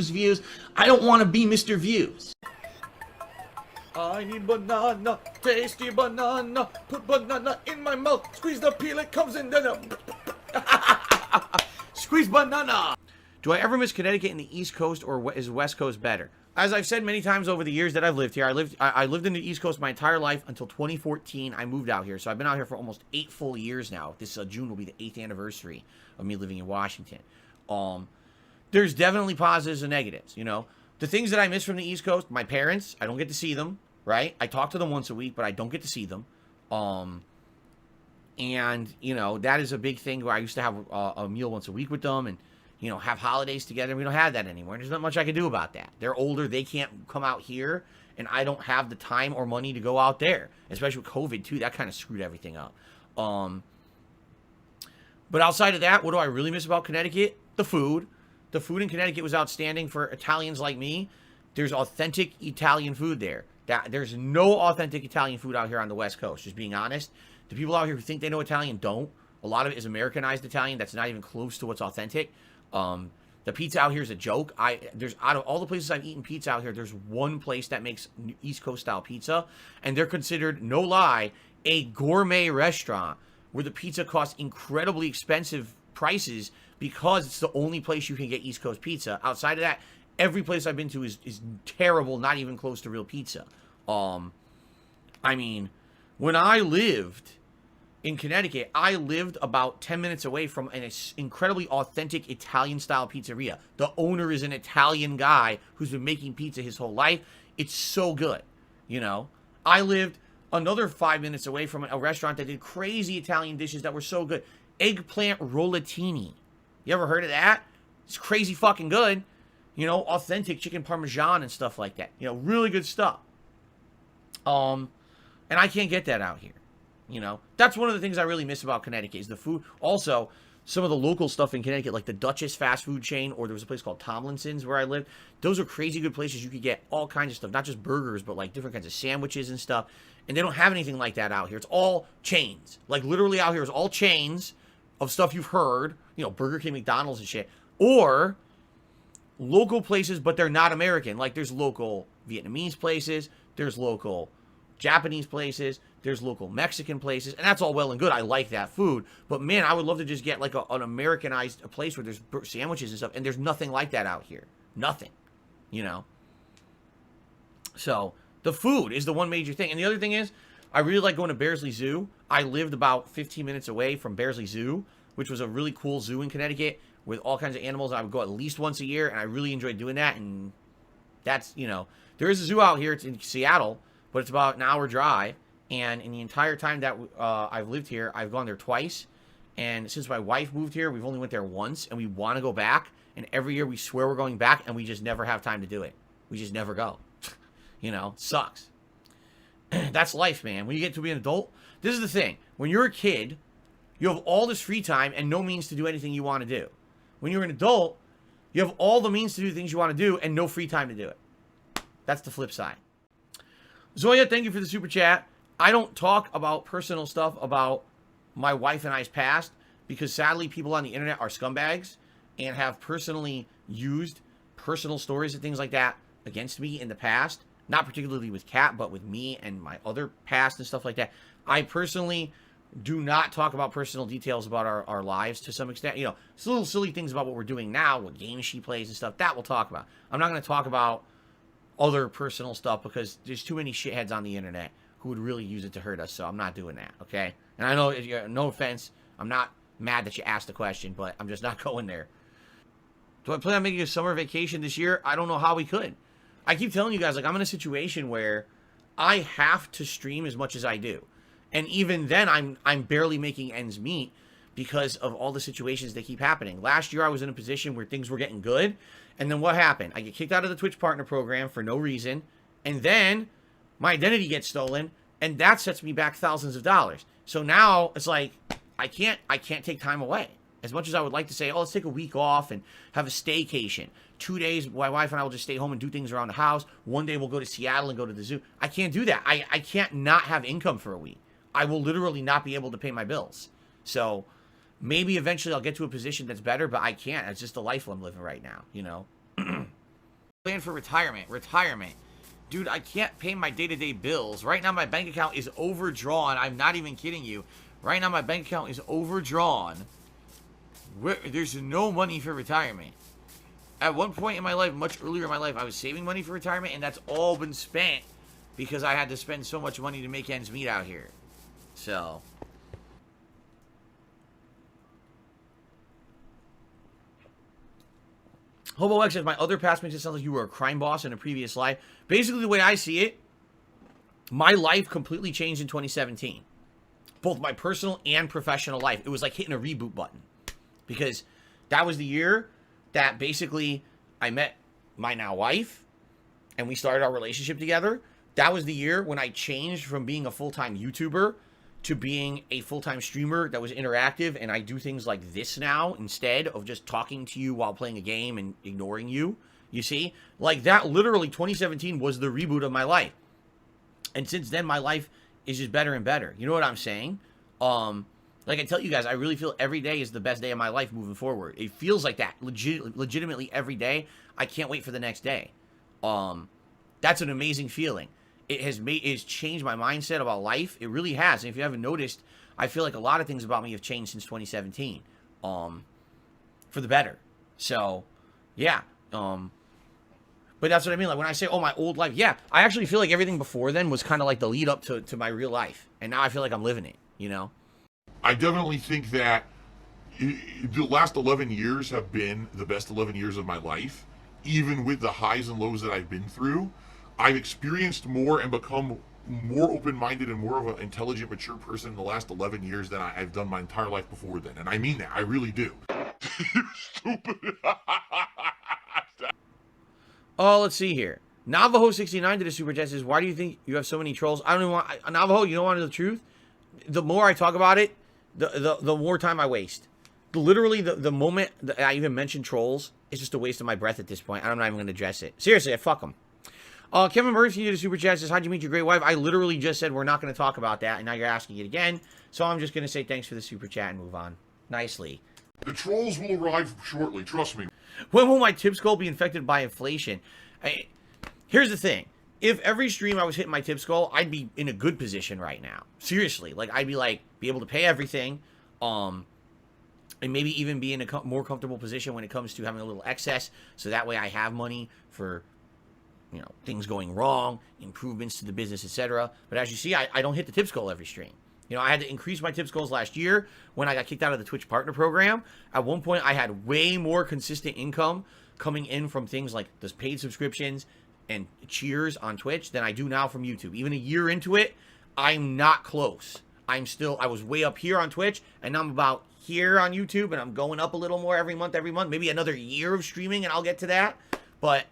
views. I don't want to be Mr. Views. I need banana, tasty banana, put banana in my mouth, squeeze the peel, it comes in, squeeze banana. Do I ever miss Connecticut in the East Coast, or is West Coast better? As I've said many times over the years that I've lived here, I lived in the East Coast my entire life until 2014. I moved out here, so I've been out here for almost 8 full years now. This June will be the 8th anniversary of me living in Washington. There's definitely positives and negatives, you know. The things that I miss from the East Coast, my parents, I don't get to see them. Right? I talk to them once a week, but I don't get to see them. And, you know, that is a big thing where I used to have a meal once a week with them and, you know, have holidays together. We don't have that anymore. There's not much I can do about that. They're older. They can't come out here, and I don't have the time or money to go out there, especially with COVID, too. That kind of screwed everything up. But outside of that, what do I really miss about Connecticut? The food. The food in Connecticut was outstanding for Italians like me. There's authentic Italian food there. There's no authentic Italian food out here on the West Coast, just being honest. The people out here who think they know Italian don't. A lot of it is Americanized Italian that's not even close to what's authentic. The pizza out here is a joke. Out of all the places I've eaten pizza out here, there's one place that makes East Coast style pizza, and they're considered, no lie, a gourmet restaurant where the pizza costs incredibly expensive prices because it's the only place you can get East Coast pizza. Outside of that, every place I've been to is terrible, not even close to real pizza. I mean, when I lived in Connecticut, I lived about 10 minutes away from an incredibly authentic Italian-style pizzeria. The owner is an Italian guy who's been making pizza his whole life. It's so good, you know? I lived another 5 minutes away from a restaurant that did crazy Italian dishes that were so good. Eggplant rollatini. You ever heard of that? It's crazy fucking good. You know, authentic chicken parmesan and stuff like that. You know, really good stuff. And I can't get that out here. You know, that's one of the things I really miss about Connecticut is the food. Also, some of the local stuff in Connecticut, like the Duchess fast food chain, or there was a place called Tomlinson's where I lived. Those are crazy good places. You could get all kinds of stuff, not just burgers, but like different kinds of sandwiches and stuff. And they don't have anything like that out here. It's all chains. Like literally out here is all chains of stuff you've heard. You know, Burger King, McDonald's and shit. Or local places, but they're not American. Like there's local Vietnamese places. There's local Japanese places. There's local Mexican places. And that's all well and good. I like that food. But man, I would love to just get like an Americanized place where there's sandwiches and stuff. And there's nothing like that out here. Nothing. You know? So the food is the one major thing. And the other thing is, I really like going to Bearsley Zoo. I lived about 15 minutes away from Bearsley Zoo, which was a really cool zoo in Connecticut with all kinds of animals. I would go at least once a year, and I really enjoyed doing that. And that's, you know, there is a zoo out here. It's in Seattle, but it's about an hour drive. And in the entire time that I've lived here, I've gone there twice. And since my wife moved here, we've only went there once, and we want to go back. And every year we swear we're going back, and we just never have time to do it. We just never go. You know, sucks. That's life, man. When you get to be an adult, this is the thing. When you're a kid, you have all this free time and no means to do anything you want to do. When you're an adult, you have all the means to do things you want to do and no free time to do it. That's the flip side. Zoya, thank you for the super chat. I don't talk about personal stuff about my wife and I's past because sadly people on the internet are scumbags and have personally used personal stories and things like that against me in the past. Not particularly with Kat, but with me and my other past and stuff like that. I personally do not talk about personal details about our lives to some extent. You know, it's little silly things about what we're doing now, what games she plays and stuff. That we'll talk about. I'm not going to talk about other personal stuff because there's too many shitheads on the internet who would really use it to hurt us. So I'm not doing that, okay? And I know, no offense, I'm not mad that you asked the question, but I'm just not going there. Do I plan on making a summer vacation this year? I don't know how we could. I keep telling you guys, like, I'm in a situation where I have to stream as much as I do. And even then, I'm barely making ends meet because of all the situations that keep happening. Last year, I was in a position where things were getting good. And then what happened? I get kicked out of the Twitch partner program for no reason. And then my identity gets stolen. And that sets me back thousands of dollars. So now it's like, I can't take time away. As much as I would like to say, oh, let's take a week off and have a staycation. 2 days, my wife and I will just stay home and do things around the house. One day we'll go to Seattle and go to the zoo. I can't do that. I can't not have income for a week. I will literally not be able to pay my bills. So maybe eventually I'll get to a position that's better, but I can't. It's just the life I'm living right now, you know? Plan for retirement. Retirement. Dude, I can't pay my day-to-day bills. Right now, my bank account is overdrawn. I'm not even kidding you. Right now, my bank account is overdrawn. There's no money for retirement. At one point in my life, much earlier in my life, I was saving money for retirement, and that's all been spent because I had to spend so much money to make ends meet out here. So... Hobo X says, my other past makes it sound like you were a crime boss in a previous life. Basically, the way I see it, my life completely changed in 2017. Both my personal and professional life. It was like hitting a reboot button. Because that was the year that basically I met my now wife and we started our relationship together. That was the year when I changed from being a full-time YouTuber to being a full-time streamer that was interactive, and I do things like this now instead of just talking to you while playing a game and ignoring you. You see? Like, that literally 2017 was the reboot of my life. And since then, my life is just better and better. You know what I'm saying? Like I tell you guys, I really feel every day is the best day of my life moving forward. It feels like that legitimately every day. I can't wait for the next day. That's an amazing feeling. It has changed my mindset about life. It really has. And if you haven't noticed, I feel like a lot of things about me have changed since 2017, for the better. So, yeah. But that's what I mean. Like when I say, oh, my old life, yeah, I actually feel like everything before then was kind of like the lead up to my real life. And now I feel like I'm living it, you know? I definitely think that the last 11 years have been the best 11 years of my life. Even with the highs and lows that I've been through, I've experienced more and become more open-minded and more of an intelligent, mature person in the last 11 years than I've done my entire life before then. And I mean that. I really do. You stupid. Oh, let's see here. Navajo69 did a super chat, says, why do you think you have so many trolls? I don't even want... Navajo, you don't want to know the truth? The more I talk about it, the more time I waste. Literally, the moment that I even mention trolls, it's just a waste of my breath at this point. I'm not even going to address it. Seriously, fuck them. Kevin Murphy did a super chat, says, how'd you meet your great wife? I literally just said we're not going to talk about that, and now you're asking it again. So I'm just going to say thanks for the super chat and move on. Nicely. The trolls will arrive shortly, trust me. When will my tip skull be infected by inflation? Here's the thing. If every stream I was hitting my tip skull, I'd be in a good position right now. Seriously. Like, I'd be able to pay everything, and maybe even be in a more comfortable position when it comes to having a little excess, so that way I have money for... you know, things going wrong, improvements to the business, etc. But as you see, I don't hit the tip skull every stream. You know, I had to increase my tip skulls last year when I got kicked out of the Twitch partner program. At one point, I had way more consistent income coming in from things like those paid subscriptions and cheers on Twitch than I do now from YouTube. Even a year into it, I'm not close. I was way up here on Twitch, and now I'm about here on YouTube, and I'm going up a little more every month. Maybe another year of streaming, and I'll get to that. But...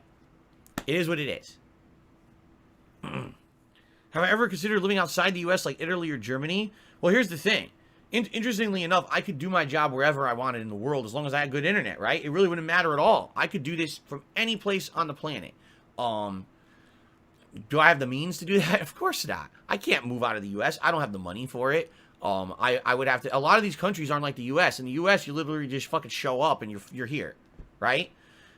it is what it is. Have I ever considered living outside the U.S. like Italy or Germany? Well, here's the thing. Interestingly enough, I could do my job wherever I wanted in the world as long as I had good internet, right? It really wouldn't matter at all. I could do this from any place on the planet. Do I have the means to do that? Of course not. I can't move out of the U.S. I don't have the money for it. I would have to... a lot of these countries aren't like the U.S. In the U.S., you literally just fucking show up and you're here, right?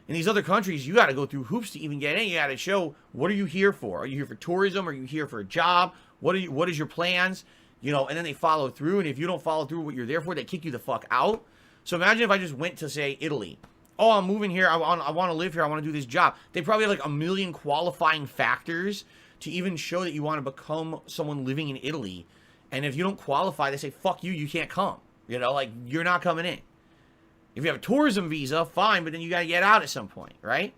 In these other countries, you got to go through hoops to even get in. You got to show, what are you here for? Are you here for tourism? Are you here for a job? What is your plans? You know, and then they follow through. And if you don't follow through what you're there for, they kick you the fuck out. So imagine if I just went to, say, Italy. Oh, I'm moving here. I want to live here. I want to do this job. They probably have like a million qualifying factors to even show that you want to become someone living in Italy. And if you don't qualify, they say, fuck you, you can't come. You know, like, you're not coming in. If you have a tourism visa, fine, but then you got to get out at some point, right?